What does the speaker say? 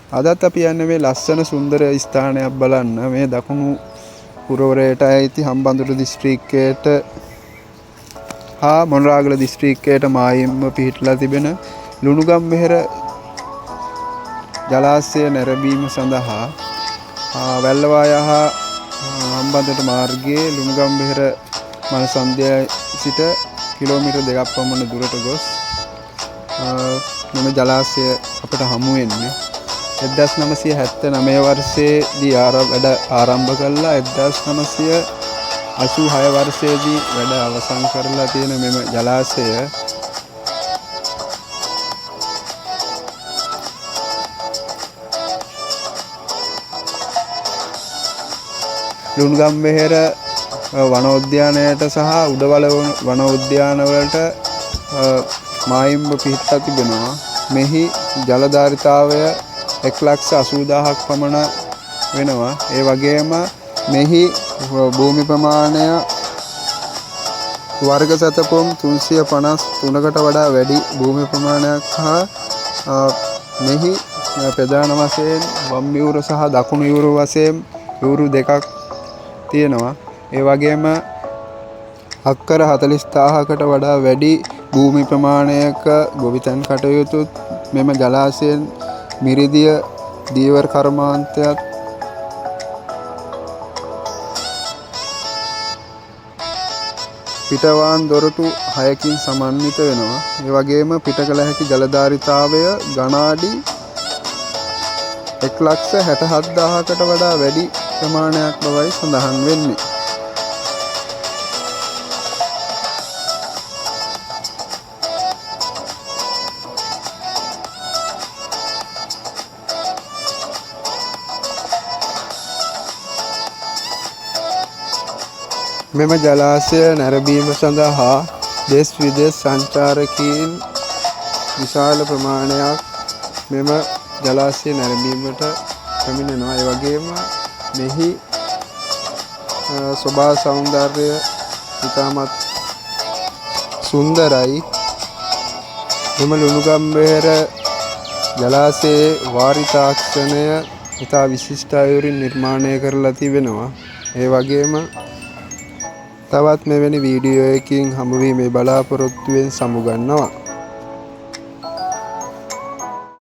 අදත් අපි යන්නේ මේ ලස්සන සුන්දර ස්ථානයක් බලන්න. මේ දකුණු පුරවරයට ඇති හම්බන්තොට දිස්ත්‍රික්කයට හා මොනරාගල දිස්ත්‍රික්කයට මායිම්ව පිහිටලා තිබෙන ලුණුගම්වෙහෙර ජලාශය නැරඹීම සඳහා වැල්ලවාය හා හම්බන්තොට මාර්ගයේ ලුණුගම්වෙහෙර මනසන්ධිය සිට කිලෝමීටර් 2ක් පමණ දුරට ගොස් මෙම ජලාශය අපට හමු වෙන්නේ 1979 වර්ෂයේදී වැඩ ආරම්භ කළා. 1986 වර්ෂයේදී වැඩ අවසන් කරලා තියෙන මෙම ජලාශය ලුණුගම්වෙහෙර වනෝද්‍යානයට සහ උඩවල වනෝද්‍යානවලට මායිම්ව පිහිටලා තිබෙනවා. මෙහි ජල ධාරිතාවය 1,80,000ක් පමණ වෙනවා. ඒ වගේම මෙහි භූමි ප්‍රමාණය වර්ග සැතපුම් 353කට වඩා වැඩි භූමි ප්‍රමාණයක් හා මෙහි ප්‍රධාන වශයෙන් වම් යූර සහ දකුණු යූර වශයෙන් යූරු 2ක් තියෙනවා. ඒ වගේම අක්කර 40000කට වඩා වැඩි භූමි ප්‍රමාණයක ගොවිතැන් කටයුතු මෙම ජලාශයෙන් මිරිදිය දීවර කර්මාන්තයත් පිටවාන් දොරටු 6කින් සමන්විත වෙනවා. ඒ වගේම පිට කළ හැකි ජල ධාරිතාවය ඝනාඩි 1,67,000කට වඩා වැඩි ප්‍රමාණයක් බවයි සඳහන් වෙන්නේ. මෙම ජලාශය නැරඹීම සඳහා දෙස් විදෙස් සංචාරකීන් විශාල ප්‍රමාණයක් මෙම ජලාශය නැරඹීමට පැමිණෙනවා. ඒ වගේම මෙහි ස්වභාව සෞන්දර්යය ඉතාමත් සුන්දරයි. මෙම ලුණුගම්වෙහෙර ජලාශයේ වාරි තාක්ෂණය ඉතා විශිෂ්ට අයුරින් නිර්මාණය කරලා තිබෙනවා. ඒ වගේම තවත් මෙවැනි වීඩියෝ එකකින් හමුවීමේ බලාපොරොත්තුවෙන් සමුගන්නවා.